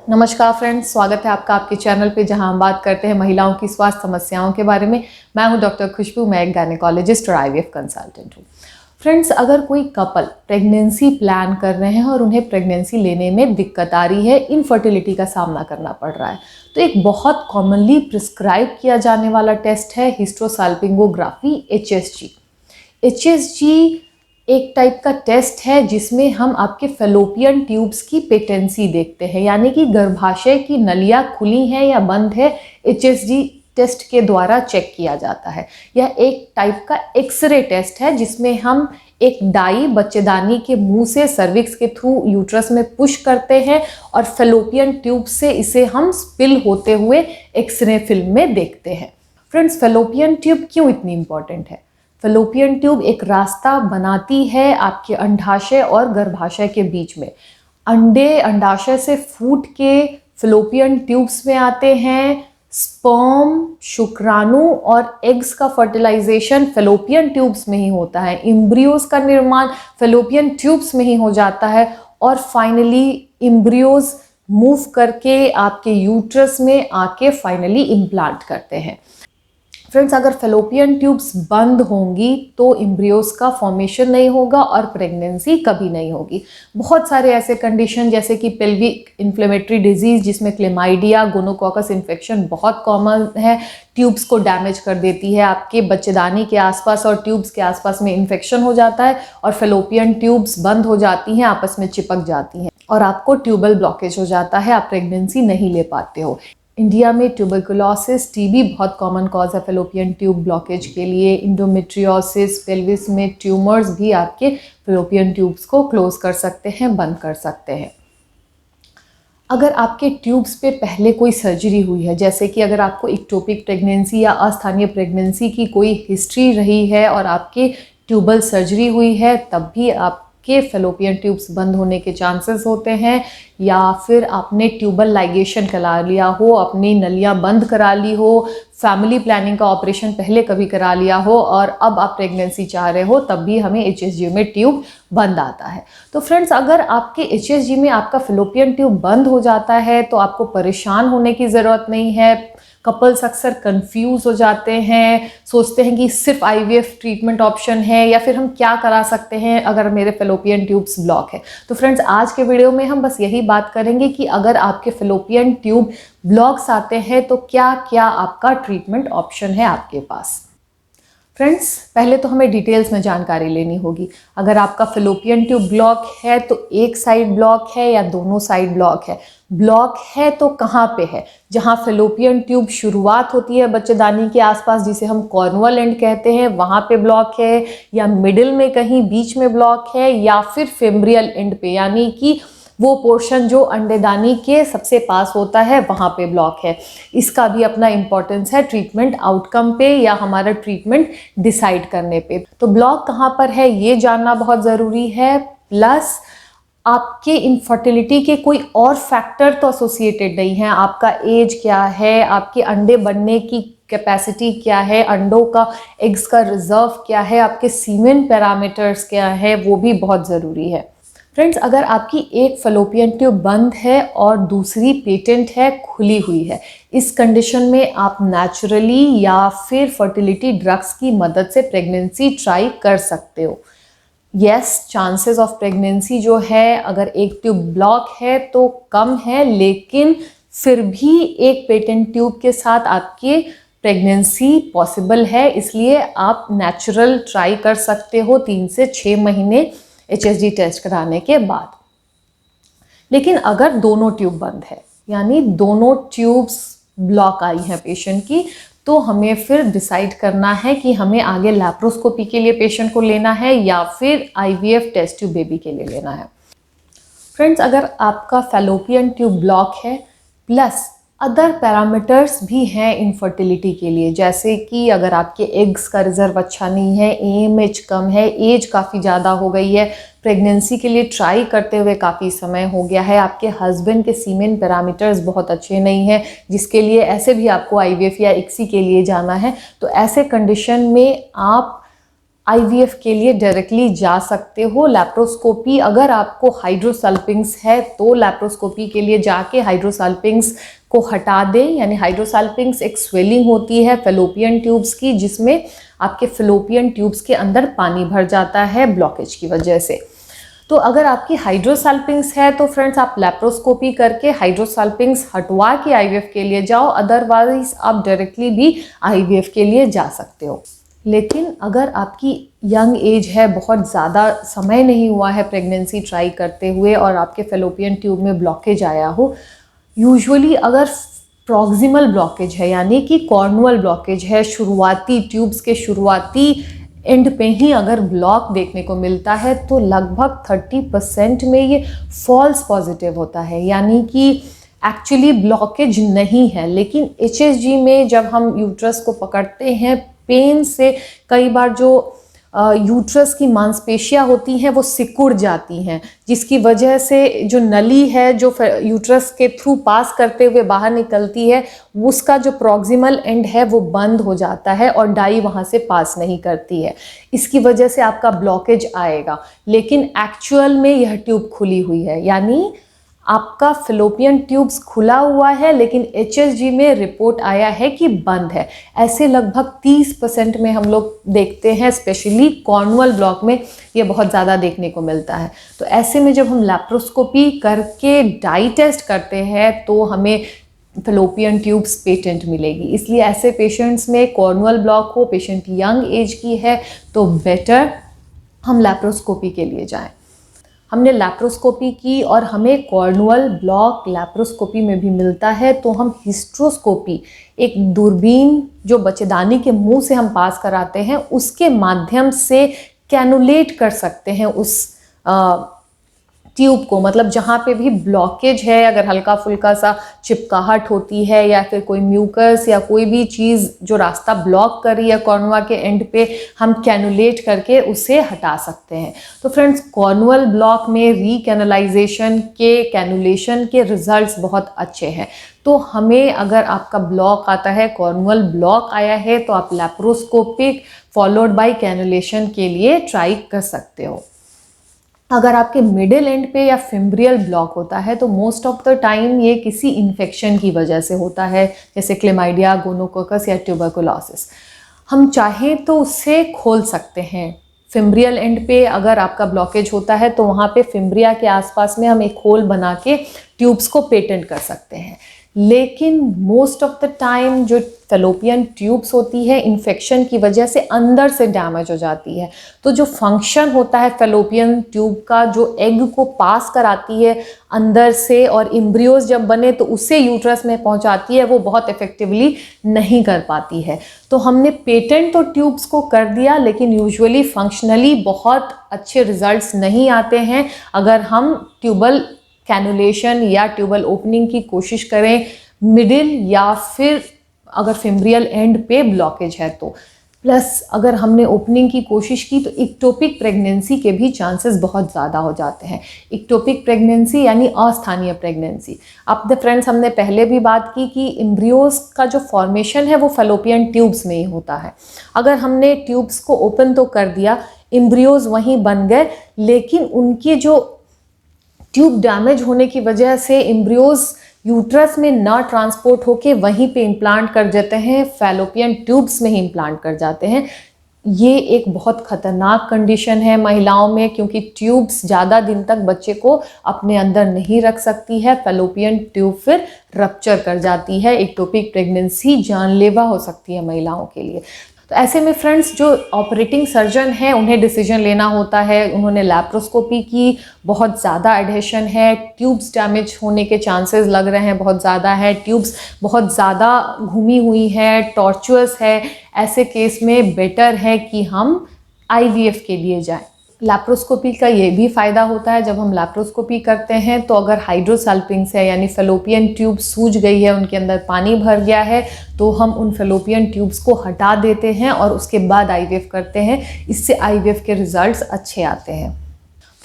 नमस्कार फ्रेंड्स, स्वागत है आपका आपके चैनल पे जहां हम बात करते हैं महिलाओं की स्वास्थ्य समस्याओं के बारे में। मैं हूं डॉक्टर खुशबू, मैं एक गायनेकोलॉजिस्ट और आईवीएफ कंसल्टेंट हूं। फ्रेंड्स, अगर कोई कपल प्रेगनेंसी प्लान कर रहे हैं और उन्हें प्रेगनेंसी लेने में दिक्कत आ रही है, इनफर्टिलिटी का सामना करना पड़ रहा है, तो एक बहुत कॉमनली प्रिस्क्राइब किया जाने वाला टेस्ट है हिस्ट्रोसाल्पिंगोग्राफी, HSG। HSG एक टाइप का टेस्ट है जिसमें हम आपके फेलोपियन ट्यूब्स की पेटेंसी देखते हैं, यानी कि गर्भाशय की नलियाँ खुली हैं या बंद है, HSG टेस्ट के द्वारा चेक किया जाता है। यह एक टाइप का एक्सरे टेस्ट है जिसमें हम एक डाई बच्चेदानी के मुंह से सर्विक्स के थ्रू यूट्रस में पुश करते हैं और फेलोपियन ट्यूब से इसे हम स्पिल होते हुए एक्सरे फिल्म में देखते हैं। फ्रेंड्स, फेलोपियन ट्यूब क्यों इतनी इंपॉर्टेंट है? फेलोपियन ट्यूब एक रास्ता बनाती है आपके अंडाशय और गर्भाशय के बीच में। अंडे अंडाशय से फूट के फेलोपियन ट्यूब्स में आते हैं। स्पर्म, शुक्राणु और एग्स का फर्टिलाइजेशन फेलोपियन ट्यूब्स में ही होता है। एम्ब्रियोज का निर्माण फेलोपियन ट्यूब्स में ही हो जाता है और फाइनली एम्ब्रियोज मूव करके आपके यूट्रस में आके फाइनली इम्प्लांट करते हैं। फ्रेंड्स, अगर फेलोपियन ट्यूब्स बंद होंगी तो एम्ब्रियोज का फॉर्मेशन नहीं होगा और प्रेगनेंसी कभी नहीं होगी। बहुत सारे ऐसे कंडीशन जैसे कि पेल्विक इन्फ्लेमेटरी डिजीज जिसमें क्लेमाइडिया, गोनोकॉकस इन्फेक्शन बहुत कॉमन है, ट्यूब्स को डैमेज कर देती है। आपके बच्चेदानी के आसपास और ट्यूब्स के आसपास में इन्फेक्शन हो जाता है और फेलोपियन ट्यूब्स बंद हो जाती हैं, आपस में चिपक जाती हैं और आपको ट्यूबल ब्लॉकेज हो जाता है, आप प्रेगनेंसी नहीं ले पाते हो। इंडिया में ट्यूबरकुलोसिस, टीबी बहुत कॉमन कॉज है फेलोपियन ट्यूब ब्लॉकेज के लिए। इंडोमेट्रियोसिस, पेल्विस में ट्यूमर्स भी आपके फेलोपियन ट्यूब्स को क्लोज कर सकते हैं, बंद कर सकते हैं। अगर आपके ट्यूब्स पे पहले कोई सर्जरी हुई है, जैसे कि अगर आपको इक्टोपिक प्रेगनेंसी या अस्थानीय प्रेगनेंसी की कोई हिस्ट्री रही है और आपके ट्यूबल सर्जरी हुई है, तब भी आपके फेलोपियन ट्यूब्स बंद होने के चांसेस होते हैं। या फिर आपने ट्यूबल लाइगेशन करा लिया हो, अपनी नलियाँ बंद करा ली हो, फैमिली प्लानिंग का ऑपरेशन पहले कभी करा लिया हो और अब आप प्रेगनेंसी चाह रहे हो, तब भी हमें HSG में ट्यूब बंद आता है। तो फ्रेंड्स, अगर आपके HSG में आपका फेलोपियन ट्यूब बंद हो जाता है तो आपको परेशान होने की ज़रूरत नहीं है। कपल्स अक्सर कंफ्यूज हो जाते हैं, सोचते हैं कि सिर्फ IVF ट्रीटमेंट ऑप्शन है या फिर हम क्या करा सकते हैं अगर मेरे फेलोपियन ट्यूब्स ब्लॉक है। तो फ्रेंड्स, आज के वीडियो में हम बस यही बात करेंगे कि अगर आपके फेलोपियन ट्यूब ब्लॉक्स आते हैं तो क्या क्या आपका ट्रीटमेंट ऑप्शन है आपके पास। फ्रेंड्स, पहले तो हमें डिटेल्स में जानकारी लेनी होगी। अगर आपका फेलोपियन ट्यूब ब्लॉक है तो एक साइड ब्लॉक है या दोनों साइड ब्लॉक है? ब्लॉक है तो कहाँ पे है? जहाँ फेलोपियन ट्यूब शुरुआत होती है बच्चेदानी के आसपास, जिसे हम कॉर्नुअल एंड कहते हैं, वहाँ पे ब्लॉक है, या मिडिल में कहीं बीच में ब्लॉक है, या फिर फेम्ब्रियल एंड पे, यानी कि वो पोर्शन जो अंडेदानी के सबसे पास होता है, वहाँ पे ब्लॉक है। इसका भी अपना इम्पोर्टेंस है ट्रीटमेंट आउटकम पे या हमारा ट्रीटमेंट डिसाइड करने पे। तो ब्लॉक कहाँ पर है ये जानना बहुत ज़रूरी है। प्लस आपके इनफर्टिलिटी के कोई और फैक्टर तो एसोसिएटेड नहीं है। आपका एज क्या है, आपके अंडे बनने की कैपेसिटी क्या है, अंडों का एग्स का रिजर्व क्या है, आपके सीमेन पैरामीटर्स क्या है, वो भी बहुत ज़रूरी है। फ्रेंड्स, अगर आपकी एक फेलोपियन ट्यूब बंद है और दूसरी पेटेंट है, खुली हुई है, इस कंडीशन में आप नेचुरली या फिर फर्टिलिटी ड्रग्स की मदद से प्रेगनेंसी ट्राई कर सकते हो। यस, चांसेस ऑफ प्रेगनेंसी जो है अगर एक ट्यूब ब्लॉक है तो कम है, लेकिन फिर भी एक पेटेंट ट्यूब के साथ आपकी प्रेगनेंसी पॉसिबल है। इसलिए आप नेचुरल ट्राई कर सकते हो 3 से 6 महीने HSG टेस्ट कराने के बाद। लेकिन अगर दोनों ट्यूब बंद है, यानी दोनों ट्यूब्स ब्लॉक आई हैं पेशेंट की, तो हमें फिर डिसाइड करना है कि हमें आगे लैप्रोस्कोपी के लिए पेशेंट को लेना है या फिर IVF टेस्ट ट्यूब बेबी के लिए लेना है। फ्रेंड्स, अगर आपका फेलोपियन ट्यूब ब्लॉक है प्लस अदर पैरामीटर्स भी हैं इनफर्टिलिटी के लिए, जैसे कि अगर आपके एग्स का रिजर्व अच्छा नहीं है, AMH कम है, एज काफ़ी ज़्यादा हो गई है, प्रेगनेंसी के लिए ट्राई करते हुए काफ़ी समय हो गया है, आपके हस्बैंड के सीमेन पैरामीटर्स बहुत अच्छे नहीं हैं, जिसके लिए ऐसे भी आपको IVF या ICSI के लिए जाना है, तो ऐसे कंडीशन में आप आईवीएफ के लिए डायरेक्टली जा सकते हो। लैप्रोस्कोपी अगर आपको हाइड्रोसल्पिंग्स है तो लैप्रोस्कोपी के लिए जाके हाइड्रोसल्पिंग्स को हटा दें। यानी हाइड्रोसल्पिंग्स एक स्वेलिंग होती है फेलोपियन ट्यूब्स की, जिसमें आपके फेलोपियन ट्यूब्स के अंदर पानी भर जाता है ब्लॉकेज की वजह से। तो अगर आपकी हाइड्रोसल्पिंग्स है तो फ्रेंड्स आप लैप्रोस्कोपी करके हाइड्रोसल्पिंग्स हटवा के आईवीएफ के लिए जाओ, अदरवाइज आप डायरेक्टली भी आईवीएफ के लिए जा सकते हो। लेकिन अगर आपकी यंग एज है, बहुत ज़्यादा समय नहीं हुआ है प्रेगनेंसी ट्राई करते हुए और आपके फेलोपियन ट्यूब में ब्लॉकेज आया हो, यूजुअली अगर प्रॉक्सिमल ब्लॉकेज है यानी कि कॉर्नुअल ब्लॉकेज है, शुरुआती ट्यूब्स के शुरुआती एंड पे ही अगर ब्लॉक देखने को मिलता है तो लगभग 30% में ये फॉल्स पॉजिटिव होता है, यानी कि एक्चुअली ब्लॉकेज नहीं है। लेकिन एचएसजी में जब हम यूट्रस को पकड़ते हैं, पेन से कई बार जो यूट्रस की मांसपेशियां होती हैं वो सिकुड़ जाती हैं, जिसकी वजह से जो नली है जो यूट्रस के थ्रू पास करते हुए बाहर निकलती है, उसका जो प्रॉक्सिमल एंड है वो बंद हो जाता है और डाई वहाँ से पास नहीं करती है। इसकी वजह से आपका ब्लॉकेज आएगा, लेकिन एक्चुअल में यह ट्यूब खुली हुई है, यानी आपका फेलोपियन ट्यूब्स खुला हुआ है लेकिन एचएसजी में रिपोर्ट आया है कि बंद है। ऐसे लगभग 30% में हम लोग देखते हैं, स्पेशली कॉर्नुअल ब्लॉक में ये बहुत ज़्यादा देखने को मिलता है। तो ऐसे में जब हम लैप्रोस्कोपी करके डाई टेस्ट करते हैं तो हमें फेलोपियन ट्यूब्स पेटेंट मिलेगी। इसलिए ऐसे पेशेंट्स में कॉर्नुअल ब्लॉक हो, पेशेंट यंग एज की है, तो बेटर हम लैप्रोस्कोपी के लिए जाएं। हमने लैप्रोस्कोपी की और हमें कॉर्नुअल ब्लॉक लैप्रोस्कोपी में भी मिलता है, तो हम हिस्ट्रोस्कोपी, एक दूरबीन जो बच्चेदानी के मुंह से हम पास कराते हैं, उसके माध्यम से कैनुलेट कर सकते हैं उस ट्यूब को। मतलब जहाँ पे भी ब्लॉकेज है, अगर हल्का फुल्का सा चिपकाहट होती है या फिर कोई म्यूकस या कोई भी चीज़ जो रास्ता ब्लॉक कर रही है कॉर्नुआ के एंड पे, हम कैनुलेट करके उसे हटा सकते हैं। तो फ्रेंड्स, कॉर्नुअल ब्लॉक में रीकैनलाइजेशन के, कैनुलेशन के रिजल्ट्स बहुत अच्छे हैं। तो हमें अगर आपका ब्लॉक आता है, कॉर्नुअल ब्लॉक आया है, तो आप लैप्रोस्कोपिक फॉलोड बाय कैनुलेशन के लिए ट्राई कर सकते हो। अगर आपके मिडिल एंड पे या फिम्ब्रियल ब्लॉक होता है तो मोस्ट ऑफ द टाइम ये किसी इन्फेक्शन की वजह से होता है, जैसे क्लेमाइडिया, गोनोकोकस या ट्यूबरकुलोसिस। हम चाहें तो उससे खोल सकते हैं। फिम्ब्रियल एंड पे अगर आपका ब्लॉकेज होता है तो वहाँ पे फिम्ब्रिया के आसपास में हम एक होल बना के ट्यूब्स को पेटेंट कर सकते हैं। लेकिन मोस्ट ऑफ द टाइम जो फेलोपियन ट्यूब्स होती है, इन्फेक्शन की वजह से अंदर से डैमेज हो जाती है। तो जो फंक्शन होता है फेलोपियन ट्यूब का, जो एग को पास कराती है अंदर से और एम्ब्रियोज जब बने तो उसे यूट्रस में पहुंचाती है, वो बहुत इफेक्टिवली नहीं कर पाती है। तो हमने पेटेंट तो ट्यूब्स को कर दिया, लेकिन यूजुअली फंक्शनली बहुत अच्छे रिजल्ट्स नहीं आते हैं अगर हम ट्यूबल कैनुलेशन या ट्यूबल ओपनिंग की कोशिश करें मिडिल या फिर अगर फिम्ब्रियल एंड पे ब्लॉकेज है तो। प्लस अगर हमने ओपनिंग की कोशिश की तो इक्टोपिक प्रेगनेंसी के भी चांसेस बहुत ज़्यादा हो जाते हैं। इक्टोपिक प्रेगनेंसी यानी अस्थानीय प्रेगनेंसी। अब द फ्रेंड्स, हमने पहले भी बात की कि एम्ब्रियोज का जो फॉर्मेशन है वो फेलोपियन ट्यूब्स में ही होता है। अगर हमने ट्यूब्स को ओपन तो कर दिया, एम्ब्रियोज वहीं बन गए, लेकिन उनकी जो ट्यूब डैमेज होने की वजह से एम्ब्रियोज यूट्रस में ना ट्रांसपोर्ट होके वहीं पे इम्प्लांट कर जाते हैं, फेलोपियन ट्यूब्स में ही इम्प्लांट कर जाते हैं। ये एक बहुत खतरनाक कंडीशन है महिलाओं में, क्योंकि ट्यूब्स ज़्यादा दिन तक बच्चे को अपने अंदर नहीं रख सकती है। फेलोपियन ट्यूब फिर रप्चर कर जाती है। एक्टोपिक प्रेगनेंसी जानलेवा हो सकती है महिलाओं के लिए। तो ऐसे में फ्रेंड्स, जो ऑपरेटिंग सर्जन है उन्हें डिसीजन लेना होता है। उन्होंने लैप्रोस्कोपी की, बहुत ज़्यादा एडहेशन है, ट्यूब्स डैमेज होने के चांसेस लग रहे हैं बहुत ज़्यादा है, ट्यूब्स बहुत ज़्यादा घूमी हुई है, टॉर्चुअस है। ऐसे केस में बेटर है कि हम आईवीएफ के लिए जाएं। लैप्रोस्कोपी का ये भी फ़ायदा होता है, जब हम लैप्रोस्कोपी करते हैं तो अगर हाइड्रोसल्पिंग्स है यानी फेलोपियन ट्यूब सूज गई है, उनके अंदर पानी भर गया है, तो हम उन फेलोपियन ट्यूब्स को हटा देते हैं और उसके बाद आईवीएफ करते हैं। इससे आईवीएफ के रिजल्ट्स अच्छे आते हैं।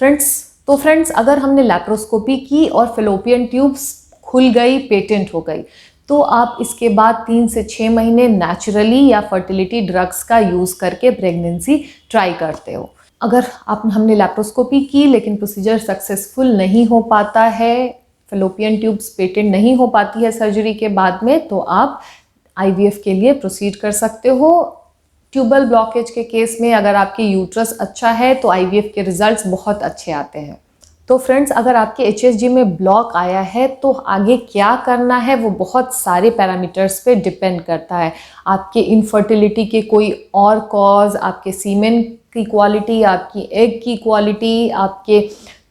फ्रेंड्स, अगर हमने लैप्रोस्कोपी की और फेलोपियन ट्यूब्स खुल गई, पेटेंट हो गई, तो आप इसके बाद 3 से 6 महीने नेचुरली या फर्टिलिटी ड्रग्स का यूज़ करके प्रेगनेंसी ट्राई करते हो। अगर हमने लैप्रोस्कोपी की लेकिन प्रोसीजर सक्सेसफुल नहीं हो पाता है, फैलोपियन ट्यूब्स पेटेंट नहीं हो पाती है सर्जरी के बाद में, तो आप IVF के लिए प्रोसीड कर सकते हो। ट्यूबल ब्लॉकेज के केस में अगर आपकी यूट्रस अच्छा है तो IVF के रिजल्ट्स बहुत अच्छे आते हैं। तो फ्रेंड्स, अगर आपके HSG में ब्लॉक आया है तो आगे क्या करना है वो बहुत सारे पैरामीटर्स पे डिपेंड करता है। आपके इनफर्टिलिटी के कोई और कॉज, आपके सीमेन की क्वालिटी, आपकी एग की क्वालिटी, आपके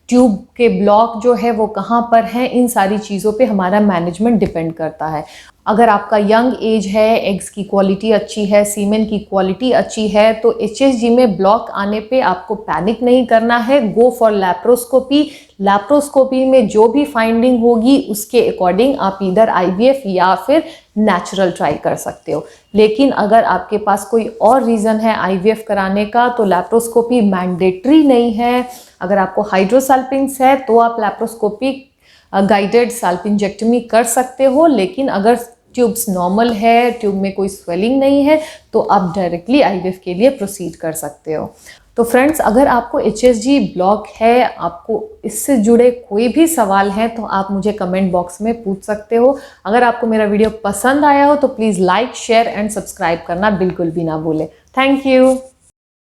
ट्यूब के ब्लॉक जो है वो कहाँ पर हैं, इन सारी चीज़ों पे हमारा मैनेजमेंट डिपेंड करता है। अगर आपका यंग एज है, एग्स की क्वालिटी अच्छी है, सीमेन की क्वालिटी अच्छी है, तो HSG में ब्लॉक आने पे आपको पैनिक नहीं करना है। Go for laparoscopy. लैप्रोस्कोपी में जो भी फाइंडिंग होगी उसके अकॉर्डिंग आप इधर IVF या फिर नेचुरल ट्राई कर सकते हो। लेकिन अगर आपके पास कोई और रीज़न है IVF कराने का तो लैप्रोस्कोपी मैंडेटरी नहीं है। अगर आपको हाइड्रोसल्पिंग्स है तो आप लैप्रोस्कोपी गाइडेड सल्पिंजेक्टमी कर सकते हो, लेकिन अगर ट्यूब्स नॉर्मल है, ट्यूब में कोई स्वेलिंग नहीं है, तो आप डायरेक्टली IVF के लिए प्रोसीड कर सकते हो। तो फ्रेंड्स, अगर आपको HSG ब्लॉक है, आपको इससे जुड़े कोई भी सवाल हैं तो आप मुझे कमेंट बॉक्स में पूछ सकते हो। अगर आपको मेरा वीडियो पसंद आया हो तो please like, share and subscribe करना बिल्कुल भी ना भूलें। Thank you.